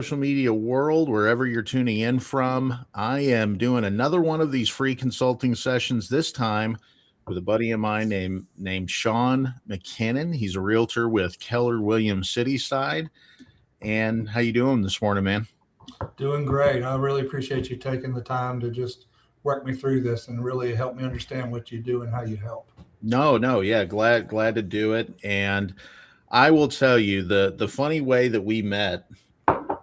social media world, wherever you're tuning in from. I am doing another one of these free consulting sessions, this time with a buddy of mine named Sean McKinnon. He's a realtor with Keller Cityside. And how you doing this morning, man? Doing great. I really appreciate you taking the time to just work me through this and really help me understand what you do and how you help. No, yeah, glad to do it. And I will tell you the funny way that we met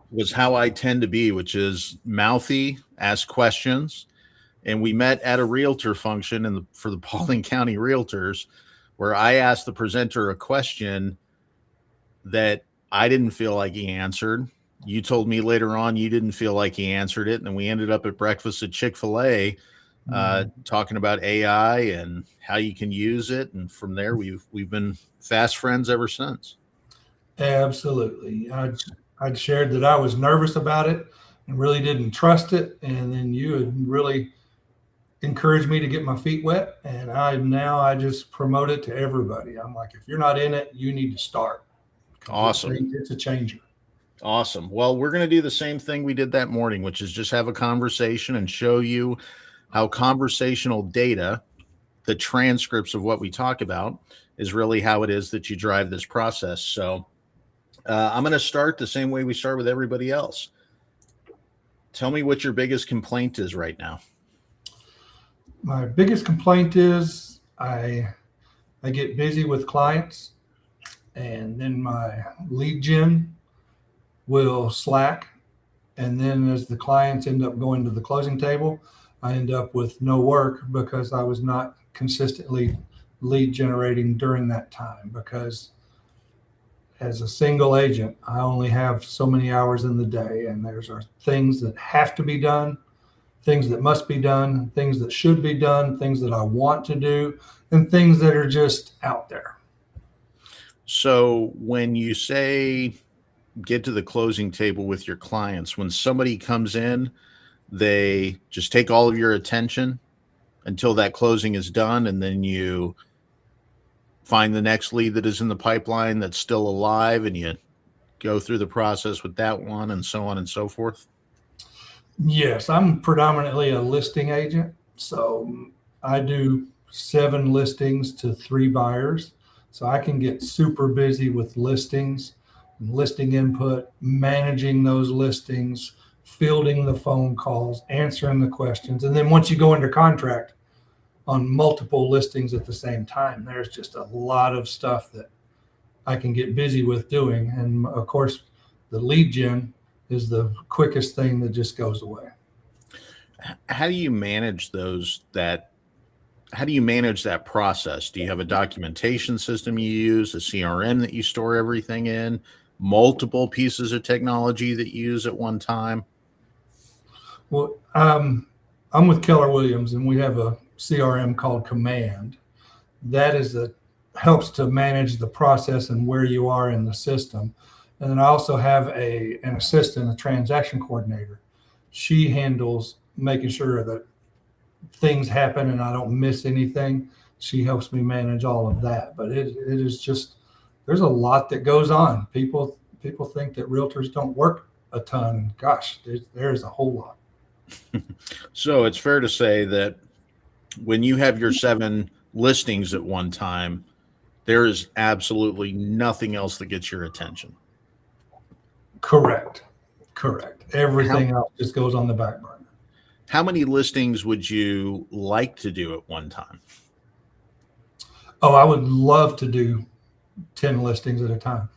was how I tend to be, which is mouthy, ask questions. And we met at a realtor function for the Paulding County Realtors, where I asked the presenter a question that I didn't feel like he answered. You told me later on you didn't feel like he answered it, and then we ended up at breakfast at Chick-fil-A talking about AI and how you can use it, and from there we've been fast friends ever since. Absolutely. I'd shared that I was nervous about it and really didn't trust it, and then you had really encouraged me to get my feet wet, and I just promote it to everybody. I'm like, if you're not in it, you need to start. Awesome. It's a changer. Awesome. Well, we're going to do the same thing we did that morning, which is just have a conversation and show you how conversational data, the transcripts of what we talk about, is really how it is that you drive this process. So I'm going to start the same way we start with everybody else. Tell me what your biggest complaint is right now. My biggest complaint is I get busy with clients, and then my lead gen will slack. And then as the clients end up going to the closing table, I end up with no work because I was not consistently lead generating during that time. Because as a single agent, I only have so many hours in the day, and there's things that have to be done, things that must be done, things that should be done, things that I want to do, and things that are just out there. So when you say get to the closing table with your clients, when somebody comes in, they just take all of your attention until that closing is done, and then you find the next lead that is in the pipeline that's still alive, and you go through the process with that one, and so on and so forth. Yes, I'm predominantly a listing agent, so I do 7 listings to 3 buyers. So I can get super busy with listings, listing input, managing those listings, fielding the phone calls, answering the questions. And then once you go under contract on multiple listings at the same time, there's just a lot of stuff that I can get busy with doing. And of course, the lead gen is the quickest thing that just goes away. How do you manage how do you manage that process? Do you have a documentation system you use, a CRM that you store everything in, multiple pieces of technology that you use at one time? Well, I'm with Keller Williams, and we have a CRM called Command. That helps to manage the process and where you are in the system. And then I also have an assistant, a transaction coordinator. She handles making sure that things happen and I don't miss anything. She helps me manage all of that. But it is just, there's a lot that goes on. People think that realtors don't work a ton, and gosh, there's a whole lot. So it's fair to say that when you have your 7 listings at one time, there is absolutely nothing else that gets your attention. Correct. Everything else just goes on the back burner. How many listings would you like to do at one time? Oh, I would love to do 10 listings at a time.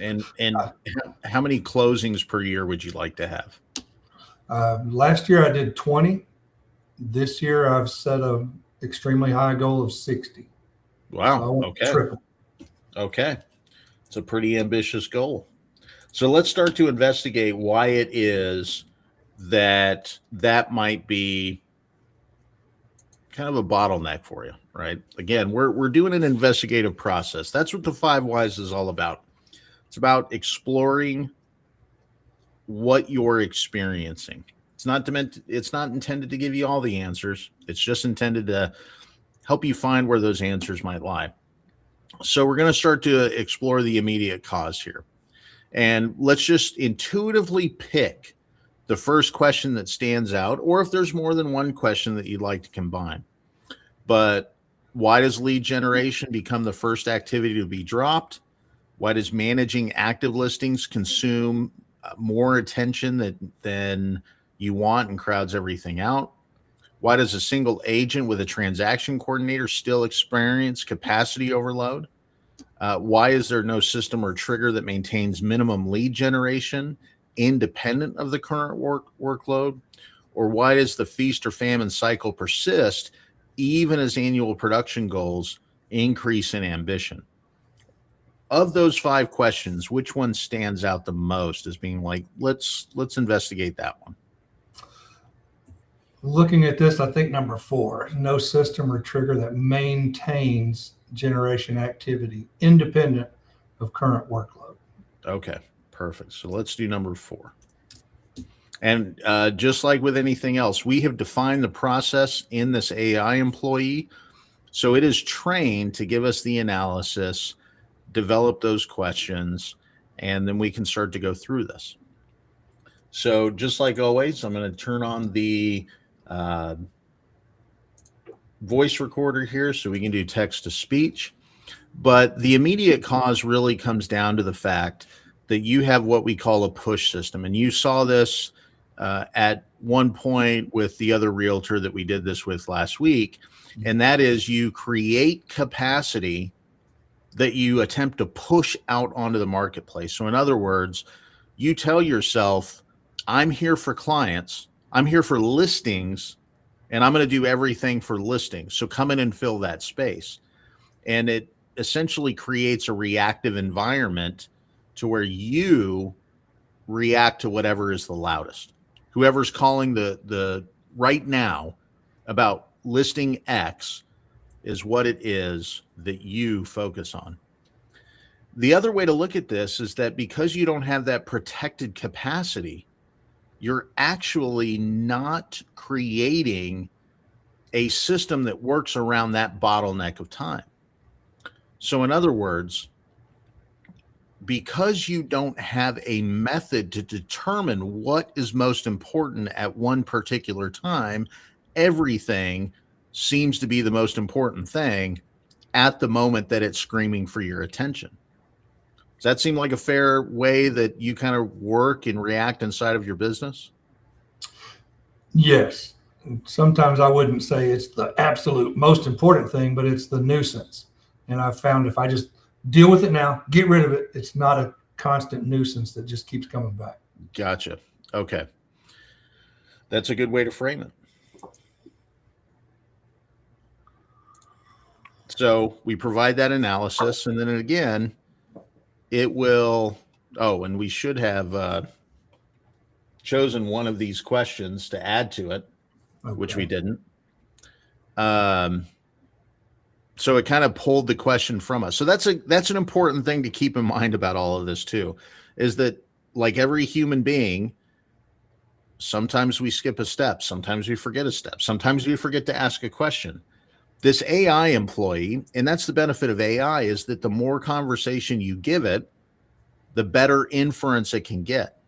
And how many closings per year would you like to have? Last year I did 20. This year I've set a extremely high goal of 60. Wow. So Okay. Triple. Okay. It's a pretty ambitious goal. So let's start to investigate why it is that might be kind of a bottleneck for you, right? Again, we're doing an investigative process. That's what the 5 whys is all about. It's about exploring what you're experiencing. It's not intended to give you all the answers. It's just intended to help you find where those answers might lie. So we're going to start to explore the immediate cause here. And let's just intuitively pick the first question that stands out, or if there's more than one question that you'd like to combine. But why does lead generation become the first activity to be dropped? Why does managing active listings consume more attention than you want and crowds everything out? Why does a single agent with a transaction coordinator still experience capacity overload? Why is there no system or trigger that maintains minimum lead generation independent of the current workload? Or why does the feast or famine cycle persist even as annual production goals increase in ambition? Of those 5 questions, which one stands out the most as being like, let's investigate that one? Looking at this, I think number 4, no system or trigger that maintains generation activity independent of current workload. Okay, perfect. So let's do number 4. And just like with anything else, we have defined the process in this AI employee. So it is trained to give us the analysis, develop those questions, and then we can start to go through this. So just like always, I'm going to turn on the voice recorder here so we can do text to speech. But the immediate cause really comes down to the fact that you have what we call a push system. And you saw this at one point with the other realtor that we did this with last week. And that is, you create capacity that you attempt to push out onto the marketplace. So in other words, you tell yourself, I'm here for clients, I'm here for listings, and I'm going to do everything for listings. So come in and fill that space. And it essentially creates a reactive environment to where you react to whatever is the loudest. Whoever's calling the right now about listing X is what it is that you focus on. The other way to look at this is that because you don't have that protected capacity, you're actually not creating a system that works around that bottleneck of time. So in other words, because you don't have a method to determine what is most important at one particular time, everything seems to be the most important thing at the moment that it's screaming for your attention. Does that seem like a fair way that you kind of work and react inside of your business? Yes. Sometimes I wouldn't say it's the absolute most important thing, but it's the nuisance. And I've found if I just deal with it now, get rid of it, it's not a constant nuisance that just keeps coming back. Gotcha. Okay. That's a good way to frame it. So we provide that analysis, and then again, it will, and we should have chosen one of these questions to add to it, which we didn't. So it kind of pulled the question from us. So that's an important thing to keep in mind about all of this too, is that like every human being, sometimes we skip a step, sometimes we forget a step, sometimes we forget to ask a question. This AI employee, and that's the benefit of AI, is that the more conversation you give it, the better inference it can get.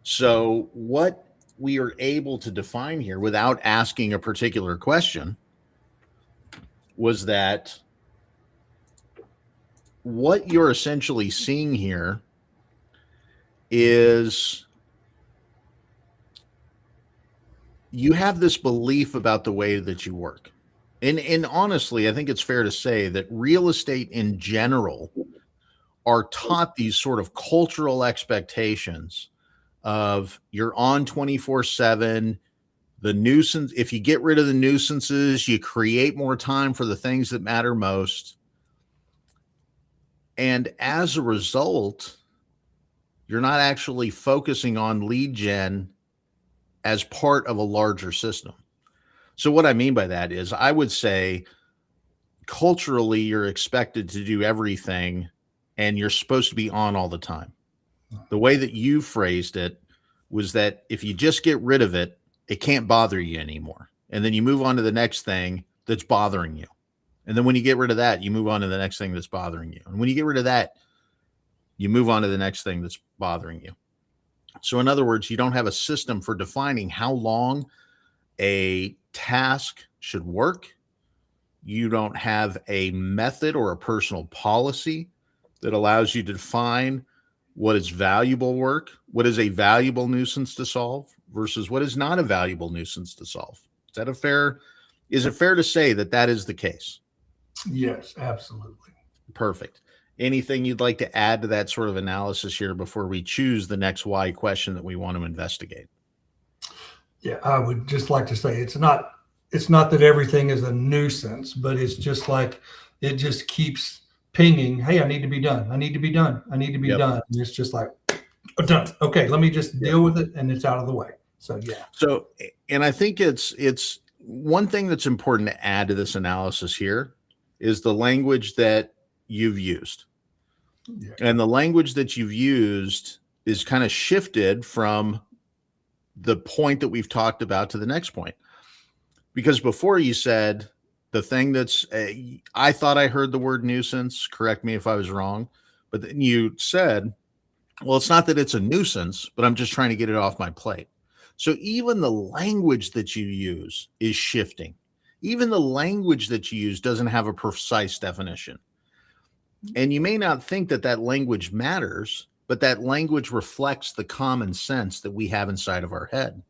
So what we are able to define here without asking a particular question was that what you're essentially seeing here is you have this belief about the way that you work. And honestly, I think it's fair to say that real estate in general are taught these sort of cultural expectations of you're on 24/7, the nuisance. If you get rid of the nuisances, you create more time for the things that matter most. And as a result, you're not actually focusing on lead gen as part of a larger system. So what I mean by that is I would say culturally, you're expected to do everything and you're supposed to be on all the time. The way that you phrased it was that if you just get rid of it, it can't bother you anymore. And then you move on to the next thing that's bothering you. And then when you get rid of that, you move on to the next thing that's bothering you. And when you get rid of that, You move on to the next thing that's bothering you. So in other words, you don't have a system for defining how long a task should work. You don't have a method or a personal policy that allows you to define what is valuable work, what is a valuable nuisance to solve versus what is not a valuable nuisance to solve. Is it fair to say that that is the case? Yes, absolutely. Perfect. Anything you'd like to add to that sort of analysis here before we choose the next why question that we want to investigate? Yeah, I would just like to say it's not that everything is a nuisance, but it's just like it just keeps pinging, hey, I need to be done. I need to be done. I need to be Yep. done. And it's just like done. Okay, let me just deal with it and it's out of the way. So yeah. So, and I think it's one thing that's important to add to this analysis here is the language that you've used. Yeah. And the language that you've used is kind of shifted from the point that we've talked about to the next point. Because before you said the thing that's, I thought I heard the word nuisance, correct me if I was wrong, but then you said, well, it's not that it's a nuisance, but I'm just trying to get it off my plate. So even the language that you use is shifting. Even the language that you use doesn't have a precise definition. And you may not think that that language matters, but that language reflects the common sense that we have inside of our head.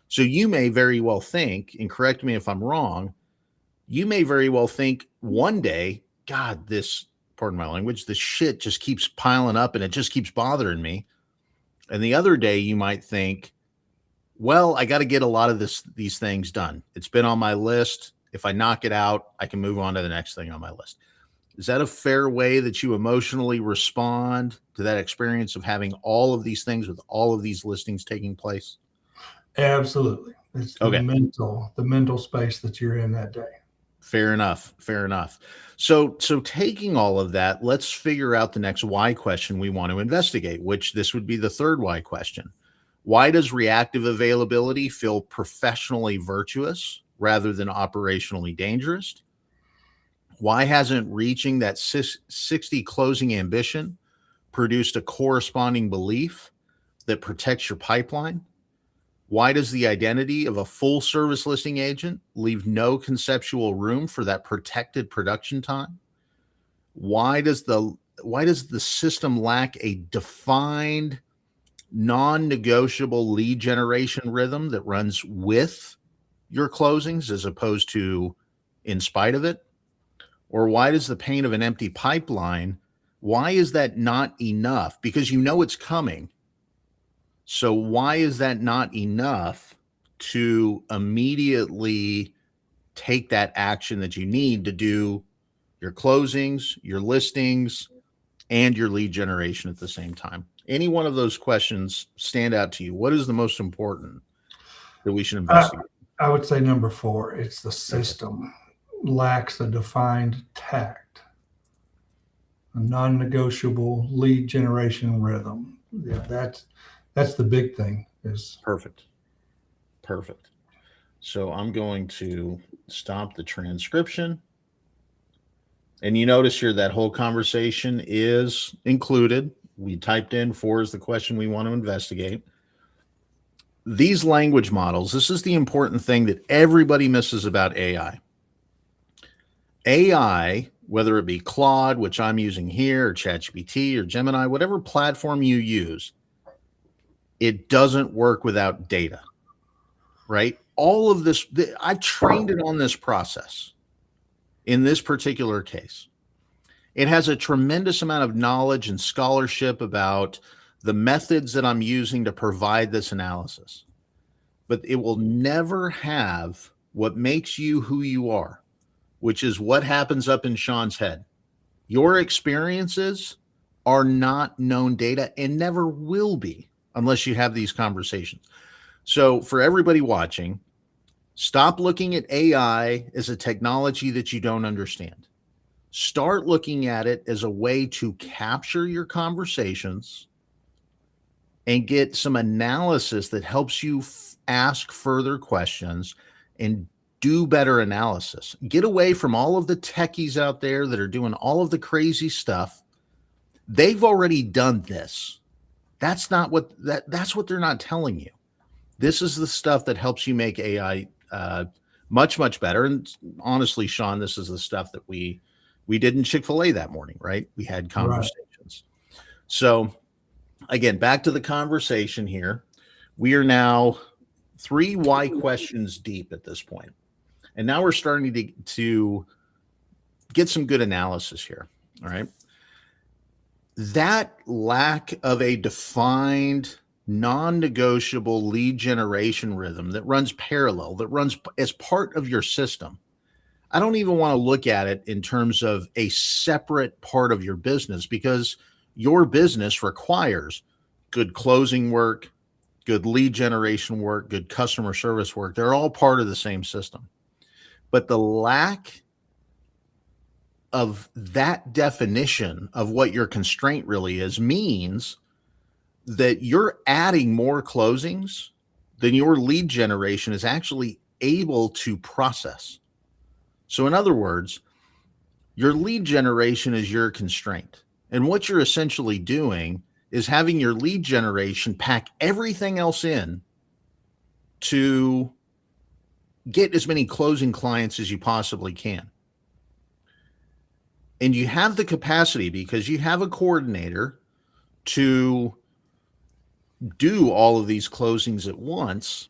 So you may very well think, and correct me if I'm wrong, you may very well think one day, God, this, pardon my language, this shit just keeps piling up and it just keeps bothering me. And the other day you might think, well, I got to get a lot of these things done. It's been on my list. If I knock it out, I can move on to the next thing on my list. Is that a fair way that you emotionally respond to that experience of having all of these things with all of these listings taking place? Absolutely. It's the Okay. mental space that you're in that day. Fair enough. Fair enough. So taking all of that, let's figure out the next why question we want to investigate, which this would be the third why question. Why does reactive availability feel professionally virtuous rather than operationally dangerous? Why hasn't reaching that 60 closing ambition produced a corresponding belief that protects your pipeline? Why does the identity of a full service listing agent leave no conceptual room for that protected production time? Why does the system lack a defined non-negotiable lead generation rhythm that runs with your closings as opposed to in spite of it? Or why does the pain of an empty pipeline, why is that not enough? Because you know it's coming. So why is that not enough to immediately take that action that you need to do your closings, your listings, and your lead generation at the same time? Any one of those questions stand out to you? What is the most important that we should investigate? I would say number 4, it's the system lacks a defined tact, a non-negotiable lead generation rhythm. Yeah, that's the big thing. Is Perfect. So I'm going to stop the transcription. And you notice here that whole conversation is included. We typed in 4 is the question we want to investigate. These language models, this is the important thing that everybody misses about AI. AI, whether it be Claude, which I'm using here, or ChatGPT or Gemini, whatever platform you use, it doesn't work without data, right? All of this, I've trained it on this process in this particular case. It has a tremendous amount of knowledge and scholarship about the methods that I'm using to provide this analysis, but it will never have what makes you who you are, which is what happens up in Sean's head. Your experiences are not known data and never will be unless you have these conversations. So for everybody watching, stop looking at AI as a technology that you don't understand. Start looking at it as a way to capture your conversations and get some analysis that helps you ask further questions and do better analysis. Get away from all of the techies out there that are doing all of the crazy stuff They've already done this. That's not what that's what they're not telling you. This is the stuff that helps you make AI much, much better. And honestly, Sean, this is the stuff that we did in Chick-fil-A that morning, right? We had Right. conversations. So again, back to the conversation here. We are now 3 why questions deep at this point. And now we're starting to get some good analysis here. All right. That lack of a defined, non-negotiable lead generation rhythm that runs parallel, that runs as part of your system. I don't even want to look at it in terms of a separate part of your business, because your business requires good closing work, good lead generation work, good customer service work. They're all part of the same system. But the lack of that definition of what your constraint really is means that you're adding more closings than your lead generation is actually able to process. So in other words, your lead generation is your constraint. And what you're essentially doing is having your lead generation pack everything else in to get as many closing clients as you possibly can. And you have the capacity because you have a coordinator to do all of these closings at once.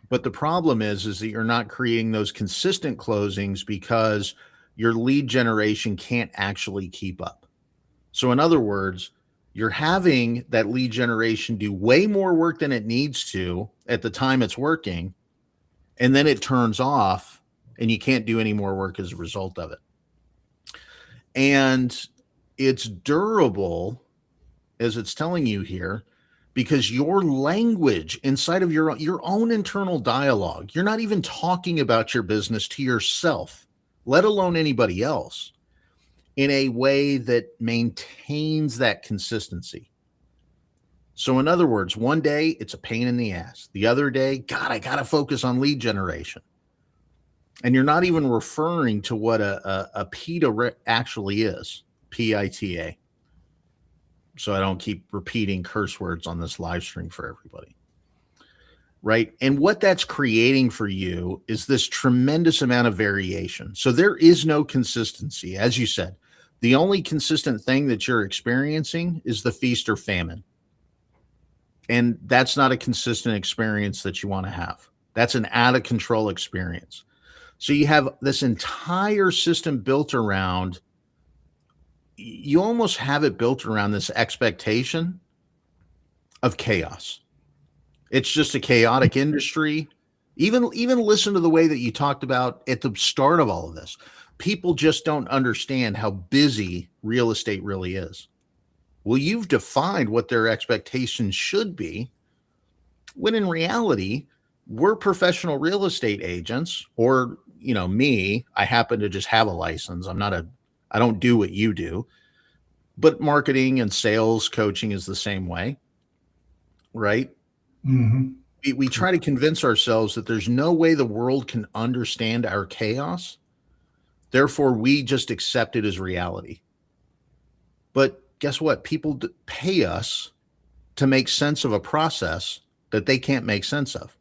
But the problem is that you're not creating those consistent closings because your lead generation can't actually keep up. So in other words, you're having that lead generation do way more work than it needs to at the time it's working, and then it turns off and you can't do any more work as a result of it. And it's durable, as it's telling you here, because your language inside of your own internal dialogue, you're not even talking about your business to yourself, let alone anybody else, in a way that maintains that consistency. So in other words, one day it's a pain in the ass. The other day, God, I got to focus on lead generation. And you're not even referring to what a PITA actually is, PITA. So I don't keep repeating curse words on this live stream for everybody. Right. And what that's creating for you is this tremendous amount of variation. So there is no consistency. As you said, the only consistent thing that you're experiencing is the feast or famine. And that's not a consistent experience that you want to have. That's an out of control experience. So you have this entire system built around, you almost have it built around this expectation of chaos. It's just a chaotic industry. Even listen to the way that you talked about at the start of all of this. People just don't understand how busy real estate really is. Well, you've defined what their expectations should be, when in reality, we're professional real estate agents, or, me, I happen to just have a license. I don't do what you do, but marketing and sales coaching is the same way, right? Mm-hmm. We try to convince ourselves that there's no way the world can understand our chaos. Therefore, we just accept it as reality. But guess what? People pay us to make sense of a process that they can't make sense of.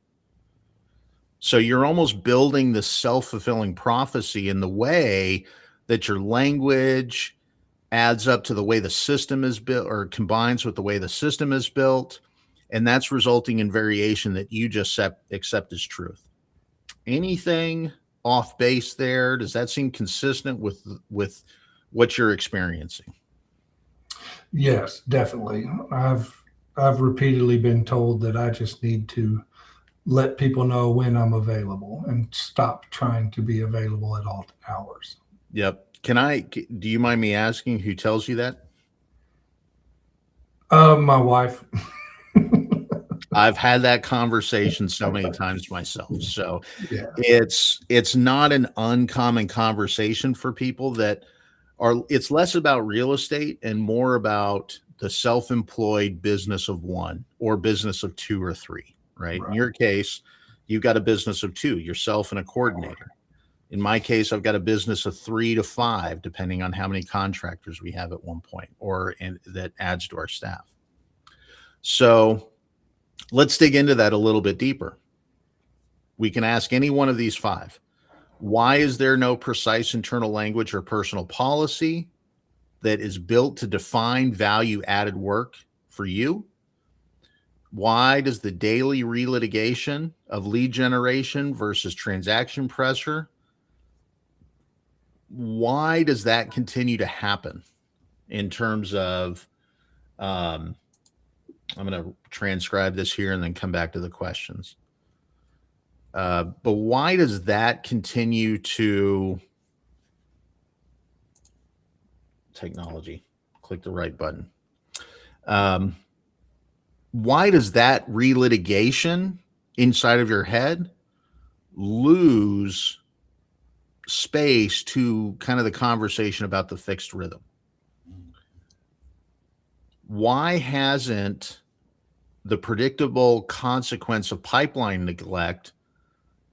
So you're almost building this self-fulfilling prophecy in the way that your language adds up to the way the system is built, or combines with the way the system is built. And that's resulting in variation that you just accept as truth. Anything off base there? Does that seem consistent with what you're experiencing? Yes, definitely. I've repeatedly been told that I just need to let people know when I'm available and stop trying to be available at all hours. Yep. Do you mind me asking who tells you that? My wife. I've had that conversation so many times myself. So Yeah. it's not an uncommon conversation for people that it's less about real estate and more about the self-employed business of one or business of two or three, right? In your case, you've got a business of two, yourself and a coordinator. In my case, I've got a business of 3 to 5, depending on how many contractors we have at one point, that adds to our staff. So let's dig into that a little bit deeper. We can ask any one of these 5. Why is there no precise internal language or personal policy that is built to define value added work for you? Why does the daily relitigation of lead generation versus transaction pressure, why does that continue to happen in terms of, I'm going to transcribe this here and then come back to the questions. But why does that continue to technology? Click the right button. Why does that relitigation inside of your head lose space to kind of the conversation about the fixed rhythm? Why hasn't the predictable consequence of pipeline neglect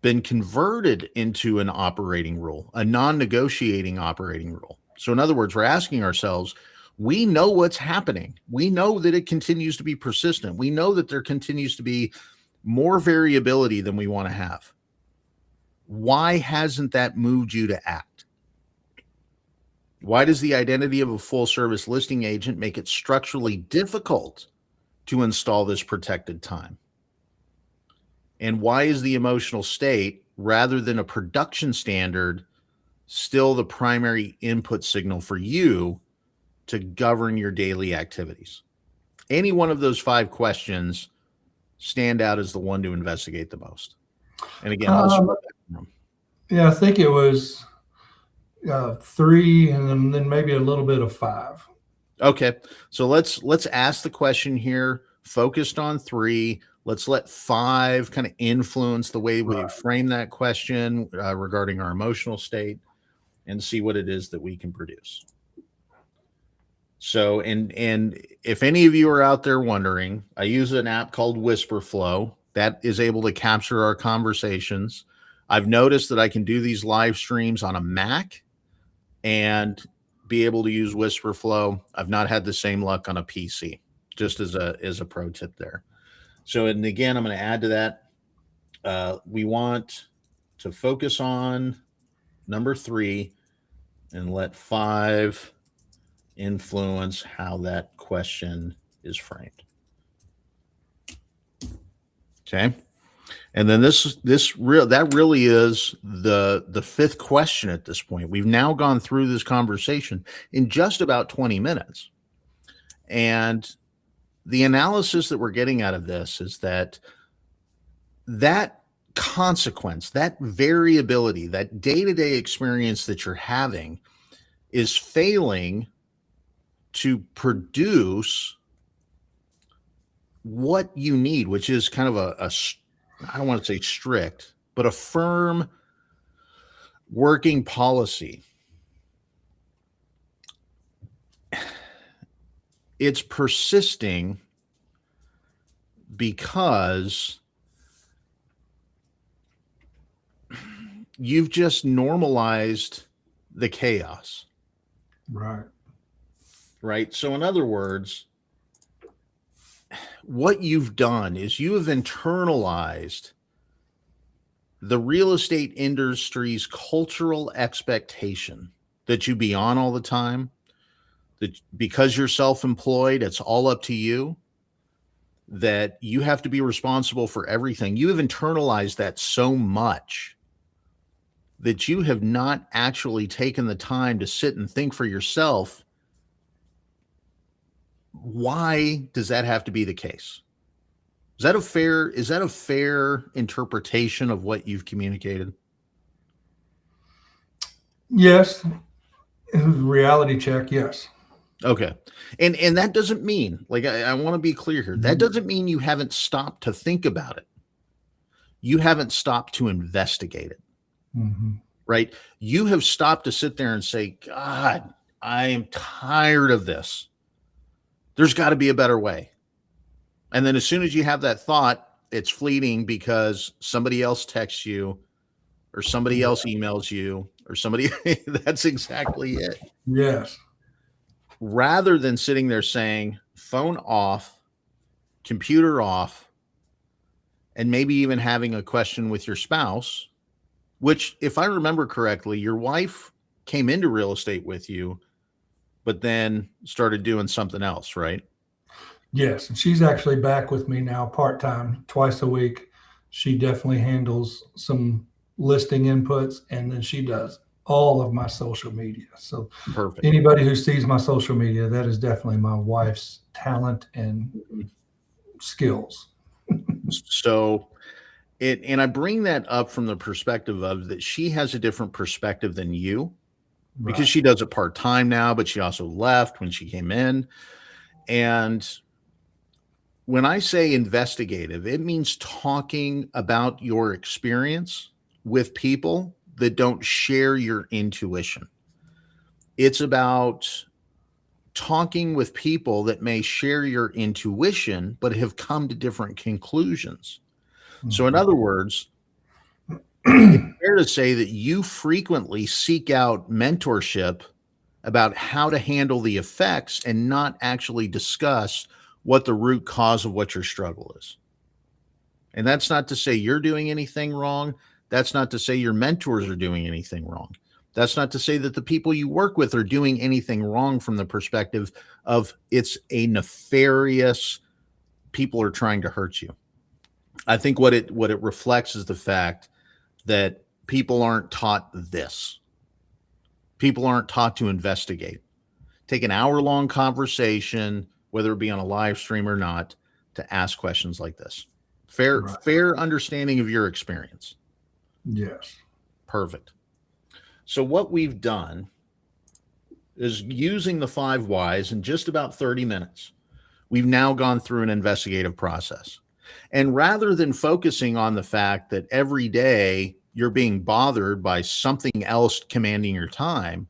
been converted into an operating rule, a non-negotiating operating rule? So in other words, we're asking ourselves, we know what's happening. We know that it continues to be persistent. We know that there continues to be more variability than we want to have. Why hasn't that moved you to act? Why does the identity of a full service listing agent make it structurally difficult to install this protected time? And why is the emotional state, rather than a production standard, still the primary input signal for you to govern your daily activities? Any one of those 5 questions stand out as the one to investigate the most. And again, yeah, I think it was 3 and then maybe a little bit of 5. Okay. So let's ask the question here, focused on 3. Let's let 5 kind of influence the way we frame that question regarding our emotional state, and see what it is that we can produce. So, and if any of you are out there wondering, I use an app called Whisperflow that is able to capture our conversations. I've noticed that I can do these live streams on a Mac and be able to use Whisperflow. I've not had the same luck on a PC, just as a pro tip there. So, and again, I'm going to add to that. We want to focus on number 3 and let 5 influence how that question is framed. Okay. And then that really is the 5th question at this point. We've now gone through this conversation in just about 20 minutes. And the analysis that we're getting out of this is that consequence, that variability, that day-to-day experience that you're having is failing to produce what you need, which is kind of I don't want to say strict, but a firm working policy. It's persisting because you've just normalized the chaos. Right. So in other words, what you've done is you have internalized the real estate industry's cultural expectation that you be on all the time, that because you're self-employed, it's all up to you, that you have to be responsible for everything. You have internalized that so much that you have not actually taken the time to sit and think for yourself, why does that have to be the case? Is that a fair interpretation of what you've communicated? Yes. Reality check. Yes. Okay. And that doesn't mean, like, I want to be clear here. That doesn't mean you haven't stopped to think about it. You haven't stopped to investigate it. Right? You have stopped to sit there and say, God, I am tired of this. There's got to be a better way. And then as soon as you have that thought, it's fleeting because somebody else texts you or somebody else emails you or somebody, that's exactly it. Yes. Rather than sitting there saying phone off, computer off, and maybe even having a question with your spouse, which, if I remember correctly, your wife came into real estate with you, but then started doing something else, right? Yes. And she's actually back with me now part time, twice a week. She definitely handles some listing inputs, and then she does all of my social media. So Perfect. anybody who sees my social media, that is definitely my wife's talent and skills. So and I bring that up from the perspective of that she has a different perspective than you, because Right. she does it part-time now, but she also left when she came in. And when I say investigative, it means talking about your experience with people that don't share your intuition. It's about talking with people that may share your intuition, but have come to different conclusions. So, in other words, it's fair to say that you frequently seek out mentorship about how to handle the effects and not actually discuss what the root cause of what your struggle is. And that's not to say you're doing anything wrong. That's not to say your mentors are doing anything wrong. That's not to say that the people you work with are doing anything wrong from the perspective of it's a nefarious, people are trying to hurt you. I think what it reflects is the fact that people aren't taught this. People aren't taught to investigate. Take an hour-long conversation, whether it be on a live stream or not, to ask questions like this. Right. Fair understanding of your experience. Yes. Perfect. So what we've done is, using the 5 whys in just about 30 minutes, we've now gone through an investigative process. And rather than focusing on the fact that every day you're being bothered by something else commanding your time,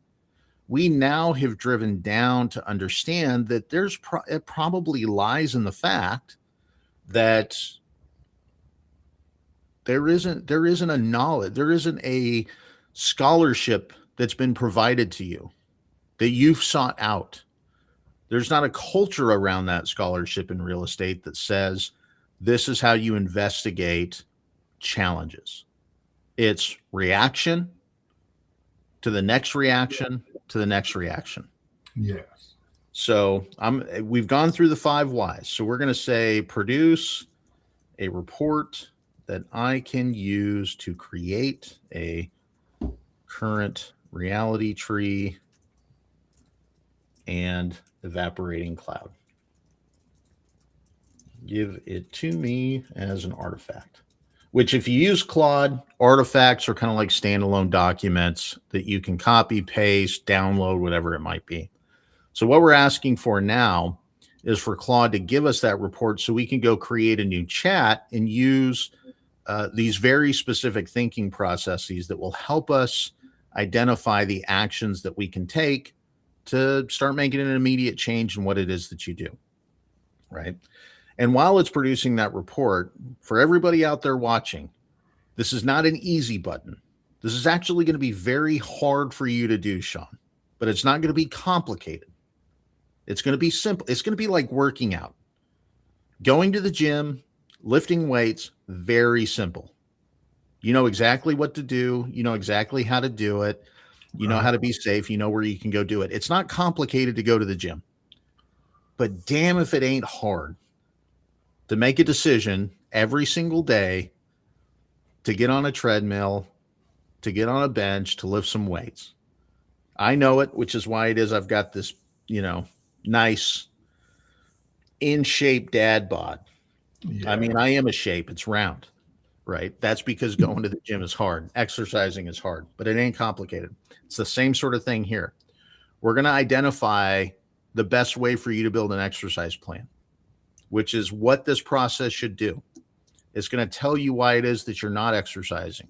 we now have driven down to understand that it probably lies in the fact that there isn't a knowledge, there isn't a scholarship that's been provided to you that you've sought out. There's not a culture around that scholarship in real estate that says this is how you investigate challenges. It's reaction to the next reaction to the next reaction. Yes. So we've gone through the 5 whys. So we're going to say produce a report that I can use to create a current reality tree and evaporating cloud. Give it to me as an artifact, which, if you use Claude, artifacts are kind of like standalone documents that you can copy, paste, download, whatever it might be. So what we're asking for now is for Claude to give us that report so we can go create a new chat and use these very specific thinking processes that will help us identify the actions that we can take to start making an immediate change in what it is that you do, right? And while it's producing that report, for everybody out there watching, this is not an easy button. This is actually going to be very hard for you to do, Sean, but it's not going to be complicated. It's going to be simple. It's going to be like working out. Going to the gym, lifting weights, very simple. You know exactly what to do. You know exactly how to do it. You know how to be safe. You know where you can go do it. It's not complicated to go to the gym. But damn if it ain't hard to make a decision every single day to get on a treadmill, to get on a bench, to lift some weights. I know it, which is why it is I've got this, nice in shape dad bod. Yeah. I mean, I am a shape. It's round, right? That's because going to the gym is hard. Exercising is hard, but it ain't complicated. It's the same sort of thing here. We're going to identify the best way for you to build an exercise plan, which is what this process should do. It's going to tell you why it is that you're not exercising.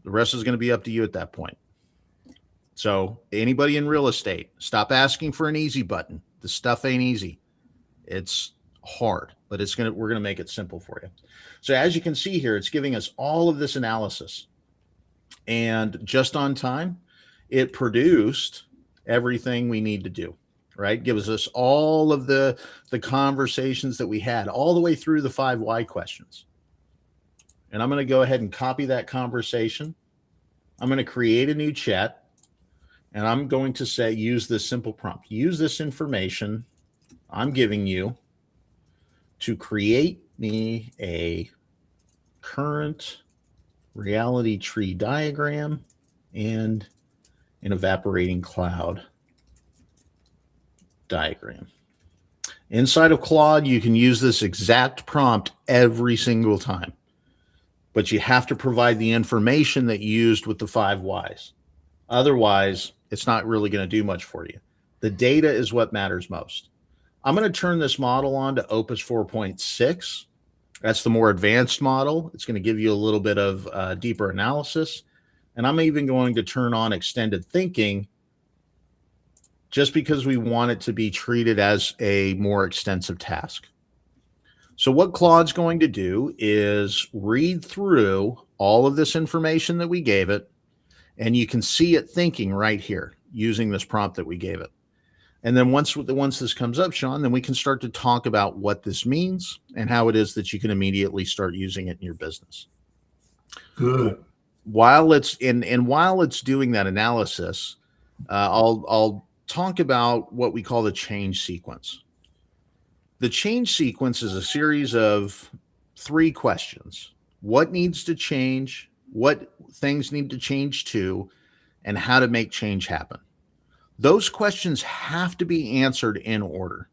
The rest is going to be up to you at that point. So anybody in real estate, stop asking for an easy button. The stuff ain't easy. It's hard, but we're going to make it simple for you. So as you can see here, it's giving us all of this analysis. and just on time, it produced everything we need to do, right? Gives us all of the conversations that we had all the way through the 5 why questions. And I'm going to go ahead and copy that conversation. I'm going to create a new chat, and I'm going to say, use this simple prompt. Use this information I'm giving you to create me a current reality tree diagram and an evaporating cloud diagram. Inside of Claude, you can use this exact prompt every single time, but you have to provide the information that you used with the 5 whys. Otherwise, it's not really going to do much for you. The data is what matters most. I'm going to turn this model on to Opus 4.6. That's the more advanced model. It's going to give you a little bit of deeper analysis. And I'm even going to turn on extended thinking just because we want it to be treated as a more extensive task. So what Claude's going to do is read through all of this information that we gave it, and you can see it thinking right here using this prompt that we gave it. And then once this comes up, Sean, then we can start to talk about what this means and how it is that you can immediately start using it in your business. Good. While it's while it's doing that analysis, I'll talk about what we call the change sequence. The change sequence is a series of 3 questions: what needs to change, what things need to change to, and how to make change happen. Those questions have to be answered in order.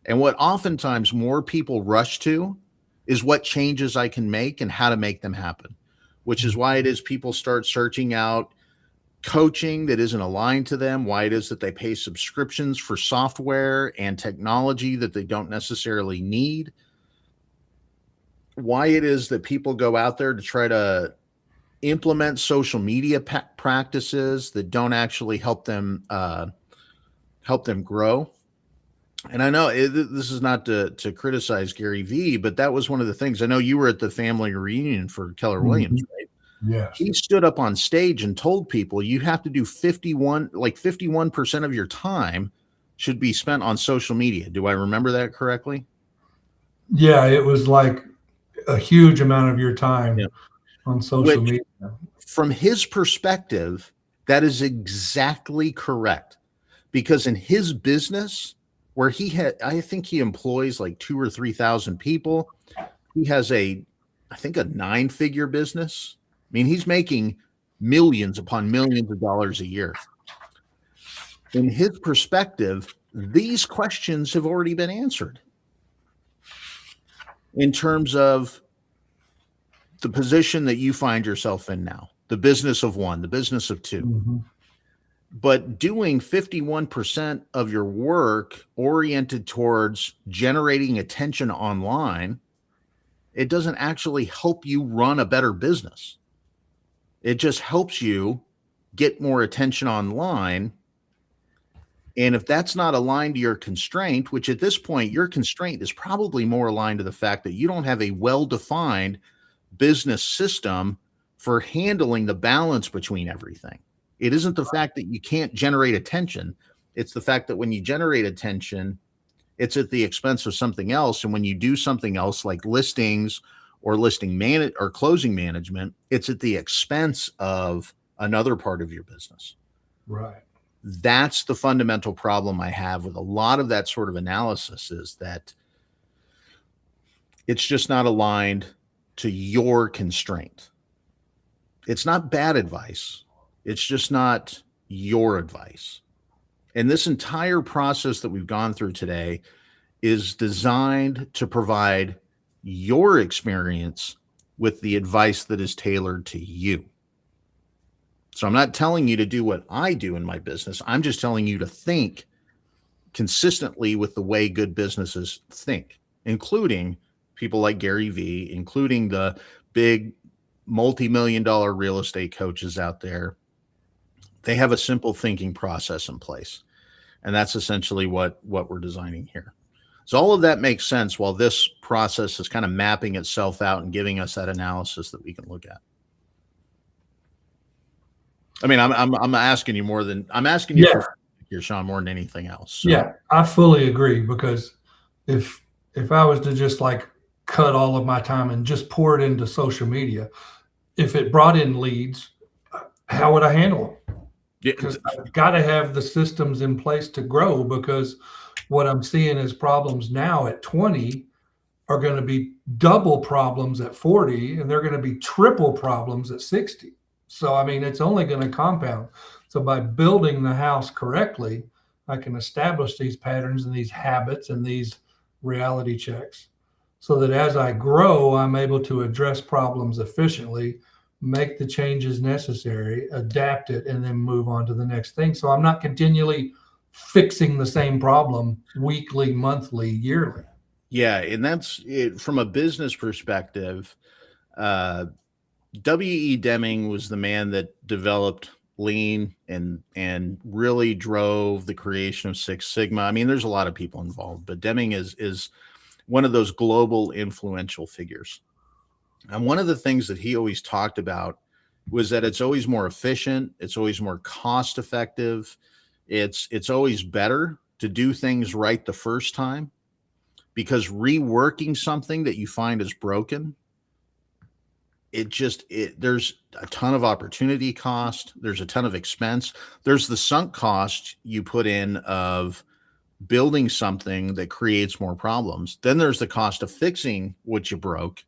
And what oftentimes more people rush to is what changes I can make and how to make them happen, which is why it is people start searching out coaching that isn't aligned to them, why it is that they pay subscriptions for software and technology that they don't necessarily need, why it is that people go out there to try to implement social media practices that don't actually help them grow. And I know this is not to criticize Gary Vee, but that was one of the things. I know you were at the family reunion for Keller Williams, right? Yes. He stood up on stage and told people you have to do 51% of your time should be spent on social media. Do I remember that correctly? Yeah, it was like a huge amount of your time on social media. From his perspective, that is exactly correct. Because in his business, where I think he employs like 2,000 or 3,000 people, he has I think a 9-figure business. I mean, he's making millions upon millions of dollars a year. In his perspective, these questions have already been answered in terms of the position that you find yourself in now, the business of 1, the business of 2. Mm-hmm. But doing 51% of your work oriented towards generating attention online, it doesn't actually help you run a better business. It just helps you get more attention online. And if that's not aligned to your constraint, which at this point, your constraint is probably more aligned to the fact that you don't have a well-defined business system for handling the balance between everything. It isn't the fact that you can't generate attention. It's the fact that when you generate attention, it's at the expense of something else. And when you do something else like listings or or closing management, it's at the expense of another part of your business. Right. That's the fundamental problem I have with a lot of that sort of analysis, is that it's just not aligned to your constraint. It's not bad advice. It's just not your advice. And this entire process that we've gone through today is designed to provide your experience with the advice that is tailored to you. So I'm not telling you to do what I do in my business. I'm just telling you to think consistently with the way good businesses think, including people like Gary Vee, including the big multi-million-dollar real estate coaches out there. They have a simple thinking process in place. And that's essentially what we're designing here. So all of that makes sense while this process is kind of mapping itself out and giving us that analysis that we can look at. I mean, I'm asking you I'm asking you Yeah, for here, Sean, more than anything else. So yeah, I fully agree because if I was to just like cut all of my time and just pour it into social media, if it brought in leads, how would I handle them? yeah, Because I've got to have the systems in place to grow, because what I'm seeing is problems now at 20 are going to be double problems at 40, and they're going to be triple problems at 60. So, I mean, it's only going to compound. So, by building the house correctly, I can establish these patterns and these habits and these reality checks so that as I grow, I'm able to address problems efficiently, make the changes necessary, adapt it, and then move on to the next thing. So, I'm not continually fixing the same problem weekly, monthly, yearly. yeah, and that's it from a business perspective. Uh, W.E. Deming was the man that developed lean and really drove the creation of Six Sigma. I mean, there's a lot of people involved, but Deming is one of those global influential figures. And one of the things that he always talked about was that it's always more efficient, it's always more cost effective, it's always better to do things right the first time, because reworking something that you find is broken, there's a ton of opportunity cost, there's a ton of expense, there's the sunk cost you put in of building something that creates more problems, then there's the cost of fixing what you broke,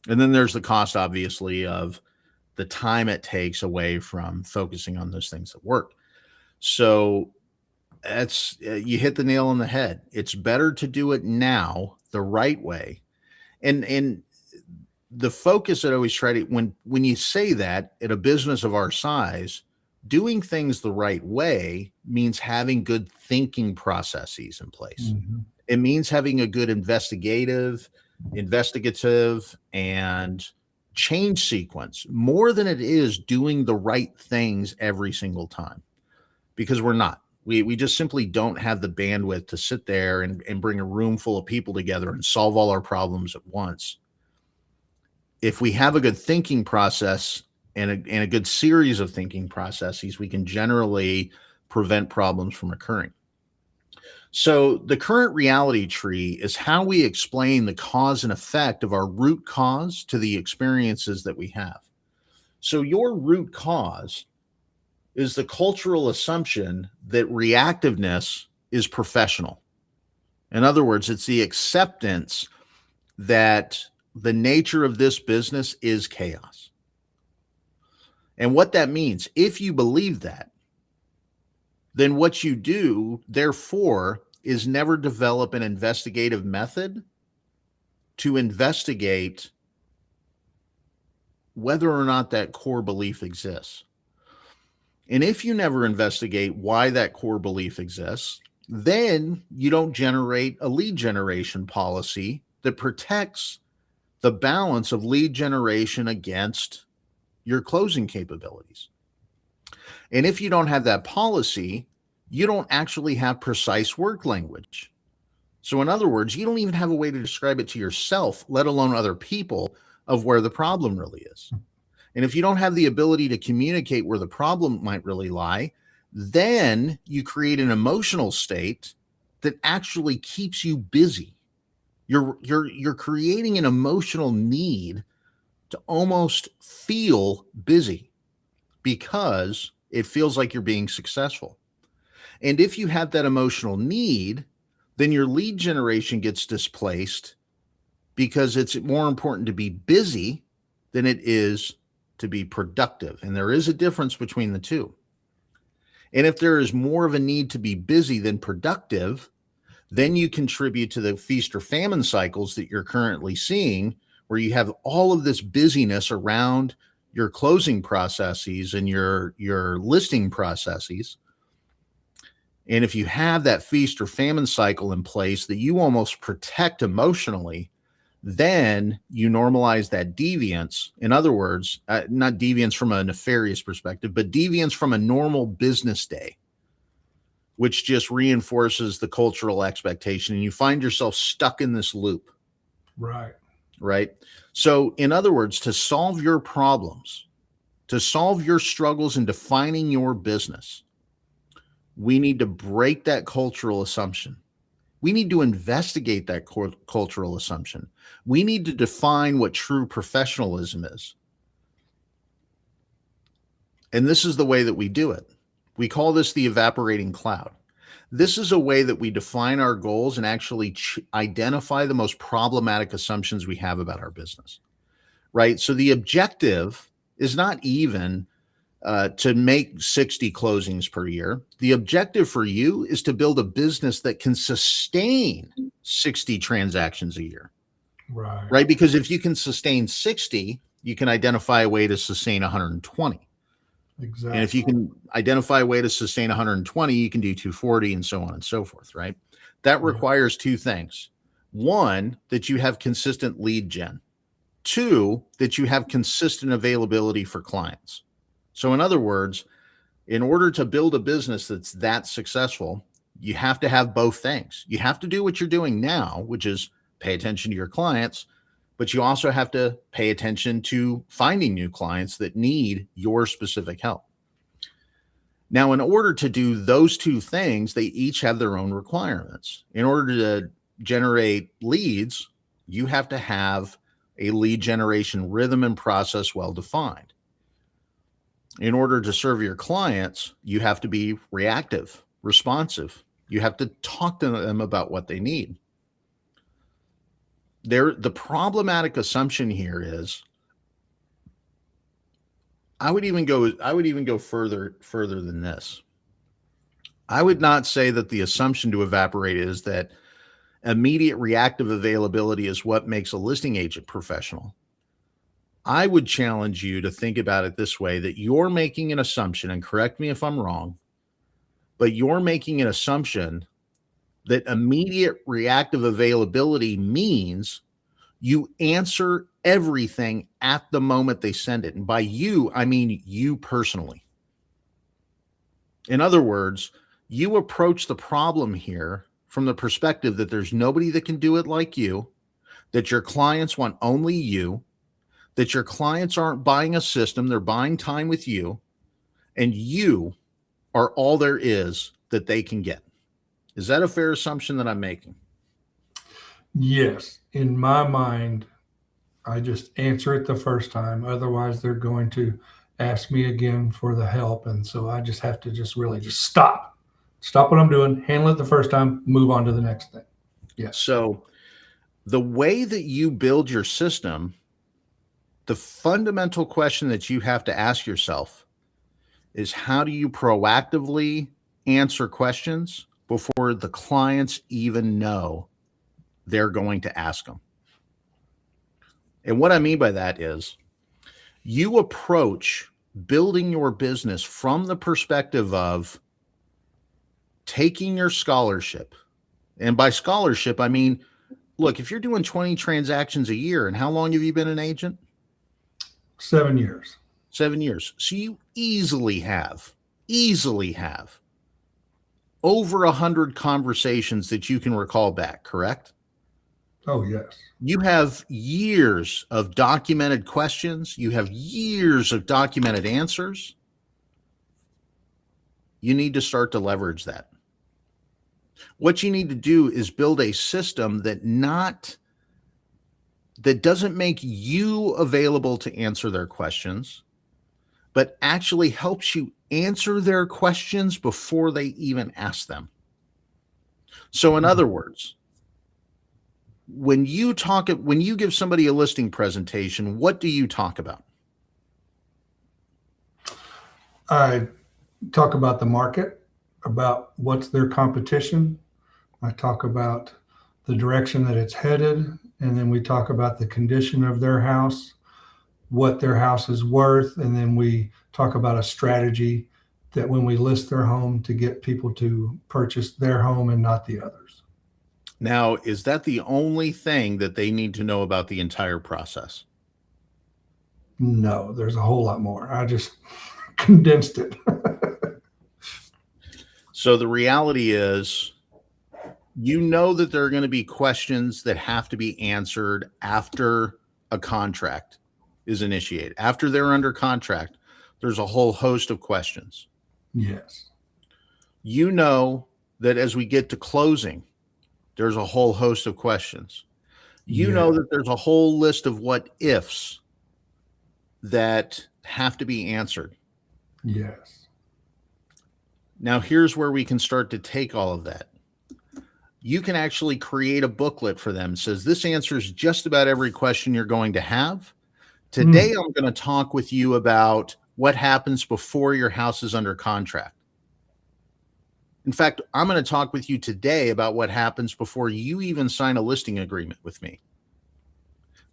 and then there's the cost obviously of the time it takes away from focusing on those things that work. So that's you hit the nail on the head. It's better to do it now the right way. And the focus that I always try to, when you say that at a business of our size, doing things the right way means having good thinking processes in place. Mhm. It means having a good investigative and change sequence more than it is doing the right things every single time, because we're not. We just simply don't have the bandwidth to sit there and bring a room full of people together and solve all our problems at once. If we have a good thinking process and a good series of thinking processes, we can generally prevent problems from occurring. So, the current reality tree is how we explain the cause and effect of our root cause to the experiences that we have. So, your root cause is the cultural assumption that reactiveness is professional. In other words, it's the acceptance that the nature of this business is chaos. And what that means, if you believe that, then what you do, therefore, is never develop an investigative method to investigate whether or not that core belief exists. And if you never investigate why that core belief exists, then you don't generate a lead generation policy that protects the balance of lead generation against your closing capabilities. And if you don't have that policy, you don't actually have precise work language. So, in other words, you don't even have a way to describe it to yourself, let alone other people, of where the problem really is. And if you don't have the ability to communicate where the problem might really lie, then you create an emotional state that actually keeps you busy. You're creating an emotional need to almost feel busy because it feels like you're being successful. And if you have that emotional need, then your lead generation gets displaced because it's more important to be busy than it is to be productive. And there is a difference between the two. And if there is more of a need to be busy than productive, then you contribute to the feast or famine cycles that you're currently seeing, where you have all of this busyness around your closing processes and your listing processes. And if you have that feast or famine cycle in place that you almost protect emotionally, then you normalize that deviance. In other words, not deviance from a nefarious perspective, but deviance from a normal business day, which just reinforces the cultural expectation. And you find yourself stuck in this loop. Right. Right. So, in other words, to solve your problems, to solve your struggles in defining your business, we need to break that cultural assumption. We need to investigate that cultural assumption. We need to define what true professionalism is. And this is the way that we do it. We call this the evaporating cloud. This is a way that we define our goals and actually identify the most problematic assumptions we have about our business, right? So the objective is not even to make 60 closings per year. The objective for you is to build a business that can sustain 60 transactions a year, right? Because if you can sustain 60, you can identify a way to sustain 120. Exactly. And if you can identify a way to sustain 120, you can do 240 and so on and so forth, right? That requires two things. One, that you have consistent lead gen. Two, that you have consistent availability for clients. So in other words, in order to build a business that's that successful, you have to have both things. You have to do what you're doing now, which is pay attention to your clients, but you also have to pay attention to finding new clients that need your specific help. Now, in order to do those two things, they each have their own requirements. In order to generate leads, you have to have a lead generation rhythm and process well defined. In order to serve your clients, you have to be reactive, responsive. You have to talk to them about what they need. The problematic assumption here is, I would even go further than this. I would not say that the assumption to evaporate is that immediate reactive availability is what makes a listing agent professional. I would challenge you to think about it this way, that you're making an assumption, and correct me if I'm wrong, but you're making an assumption that immediate reactive availability means you answer everything at the moment they send it. And by you, I mean you personally. In other words, you approach the problem here from the perspective that there's nobody that can do it like you, that your clients want only you, that your clients aren't buying a system, they're buying time with you, and you are all there is that they can get. Is that a fair assumption that I'm making? Yes. In my mind, I just answer it the first time. Otherwise, they're going to ask me again for the help. And so I just have to really stop what I'm doing, handle it the first time, move on to the next thing. Yes. So the way that you build your system, the fundamental question that you have to ask yourself is, how do you proactively answer questions before the clients even know they're going to ask them? And what I mean by that is, you approach building your business from the perspective of taking your scholarship. And by scholarship, I mean, look, if you're doing 20 transactions a year, and how long have you been an agent? 7 years. 7 years. So you easily have over 100 conversations that you can recall back, correct? Oh, yes. You have years of documented questions. You have years of documented answers. You need to start to leverage that. What you need to do is build a system that doesn't make you available to answer their questions, but actually helps you answer their questions before they even ask them. So in other words, when you give somebody a listing presentation, what do you talk about? I talk about the market, about what's their competition. I talk about the direction that it's headed. And then we talk about the condition of their house, what their house is worth. And then we talk about a strategy that when we list their home, to get people to purchase their home and not the others. Now, is that the only thing that they need to know about the entire process? No, there's a whole lot more. I just condensed it. So the reality is, you know that there are going to be questions that have to be answered after a contract is initiated. After they're under contract, there's a whole host of questions. Yes. You know that as we get to closing, there's a whole host of questions. You know Yeah. that there's a whole list of what ifs that have to be answered. Yes. Now, here's where we can start to take all of that. You can actually create a booklet for them. It says this answers just about every question you're going to have. Today, I'm going to talk with you about what happens before your house is under contract. In fact, I'm going to talk with you today about what happens before you even sign a listing agreement with me.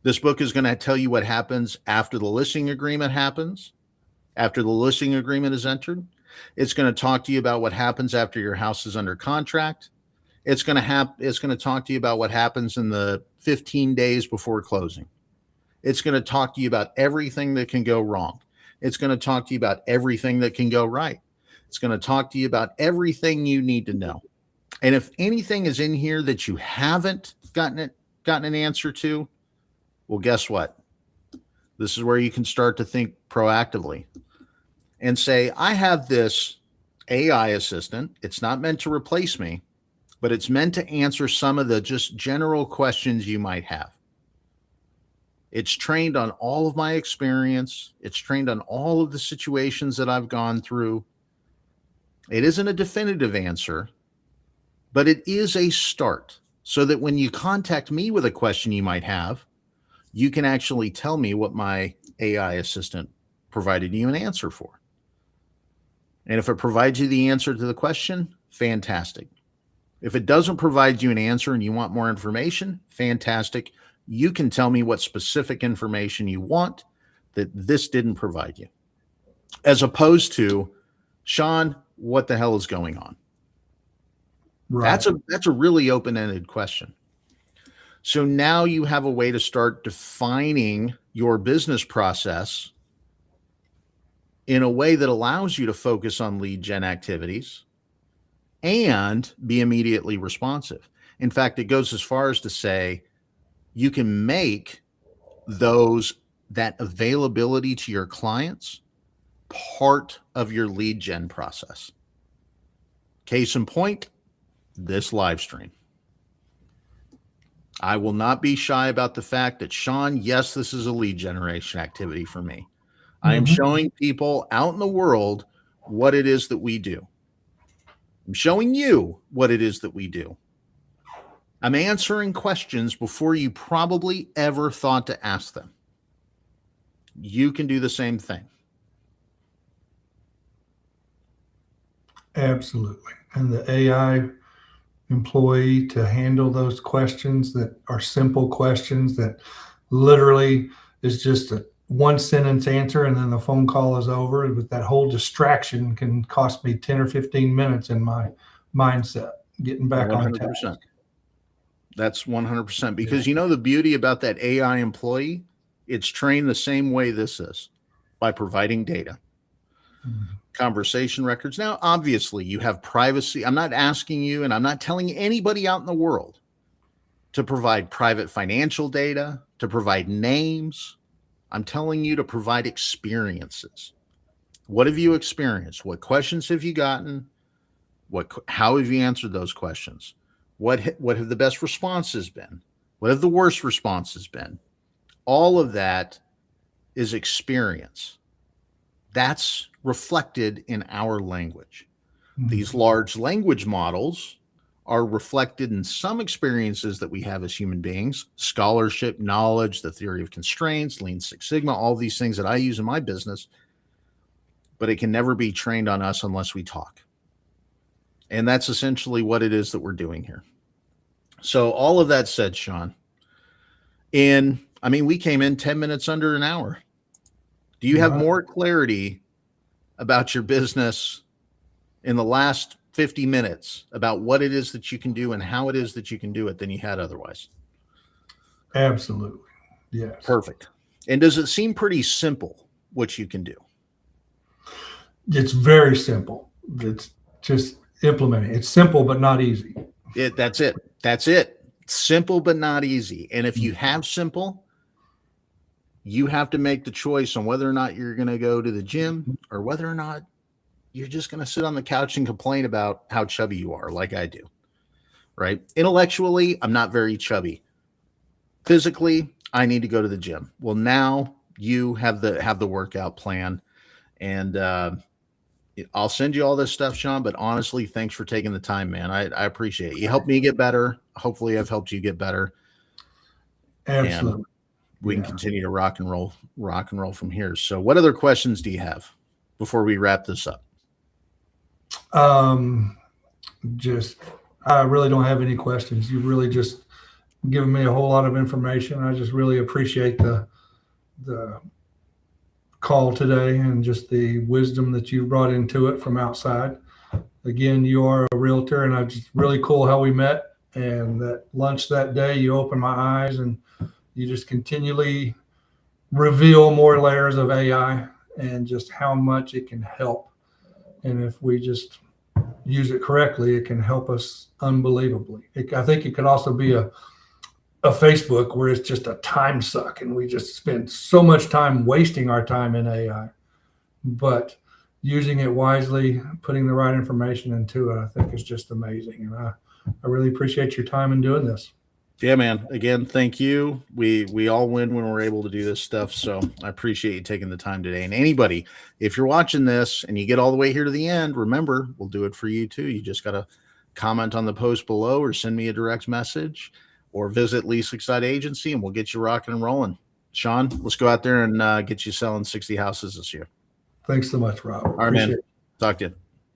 This book is going to tell you what happens after the listing agreement happens, after the listing agreement is entered. It's going to talk to you about what happens after your house is under contract. It's going to talk to you about what happens in the 15 days before closing. It's going to talk to you about everything that can go wrong. It's going to talk to you about everything that can go right. It's going to talk to you about everything you need to know. And if anything is in here that you haven't gotten an answer to, well, guess what? This is where you can start to think proactively and say, I have this AI assistant. It's not meant to replace me, but it's meant to answer some of the just general questions you might have. It's trained on all of my experience. It's trained on all of the situations that I've gone through. It isn't a definitive answer, but it is a start so that when you contact me with a question you might have, you can actually tell me what my AI assistant provided you an answer for. And if it provides you the answer to the question, fantastic. If it doesn't provide you an answer and you want more information, fantastic. You can tell me what specific information you want that this didn't provide you. As opposed to, Sean, what the hell is going on? Right. That's a really open-ended question. So now you have a way to start defining your business process in a way that allows you to focus on lead gen activities and be immediately responsive. In fact, it goes as far as to say you can make that availability to your clients part of your lead gen process. Case in point, this live stream. I will not be shy about the fact that, Sean, yes, this is a lead generation activity for me. I am showing people out in the world what it is that we do. I'm showing you what it is that we do. I'm answering questions before you probably ever thought to ask them. You can do the same thing. Absolutely. And the AI employee to handle those questions that are simple questions that literally is just a one sentence answer and then the phone call is over. But that whole distraction can cost me 10 or 15 minutes in my mindset, getting back on 100%. task. That's 100%. Because you know the beauty about that AI employee? It's trained the same way this is, by providing data. Conversation records. Now, obviously, you have privacy. I'm not asking you, and I'm not telling anybody out in the world to provide private financial data, to provide names. I'm telling you to provide experiences. What have you experienced? What questions have you gotten? How have you answered those questions? What have the best responses been? What have the worst responses been? All of that is experience. That's reflected in our language. These large language models are reflected in some experiences that we have as human beings, scholarship, knowledge, the theory of constraints, Lean Six Sigma, all these things that I use in my business, but it can never be trained on us unless we talk. And that's essentially what it is that we're doing here. So all of that said, Sean, we came in 10 minutes under an hour. Do you have more clarity about your business in the last 50 minutes about what it is that you can do and how it is that you can do it than you had otherwise? Absolutely. Yes. Perfect. And does it seem pretty simple what you can do? It's very simple. It's just implementing. It's simple, but not easy. That's it. Simple, but not easy. And if you have simple, You have to make the choice on whether or not you're going to go to the gym or whether or not you're just going to sit on the couch and complain about how chubby you are, like I do. Right? Intellectually, I'm not very chubby. Physically, I need to go to the gym. Well, now you have the workout plan, and I'll send you all this stuff, Sean. But honestly, thanks for taking the time, man. I appreciate it. You helped me get better. Hopefully, I've helped you get better. Absolutely. And we can continue to rock and roll from here. So, what other questions do you have before we wrap this up? Just, I really don't have any questions. You really just given me a whole lot of information. I just really appreciate the call today and just the wisdom that you brought into it from outside. Again, you are a realtor, and it's just really cool how we met, and that lunch that day, you opened my eyes, and you just continually reveal more layers of AI and just how much it can help. And if we just use it correctly, it can help us unbelievably. I think it could also be a Facebook where it's just a time suck, and we just spend so much time wasting our time in AI. But using it wisely, putting the right information into it, I think is just amazing. And I really appreciate your time in doing this. Yeah, man. Again, thank you. We all win when we're able to do this stuff. So I appreciate you taking the time today. And anybody, if you're watching this and you get all the way here to the end, remember, we'll do it for you too. You just got to comment on the post below or send me a direct message or visit Cityside Agency, and we'll get you rocking and rolling. Sean, let's go out there and get you selling 60 houses this year. Thanks so much, Rob. All right, man. Talk to you.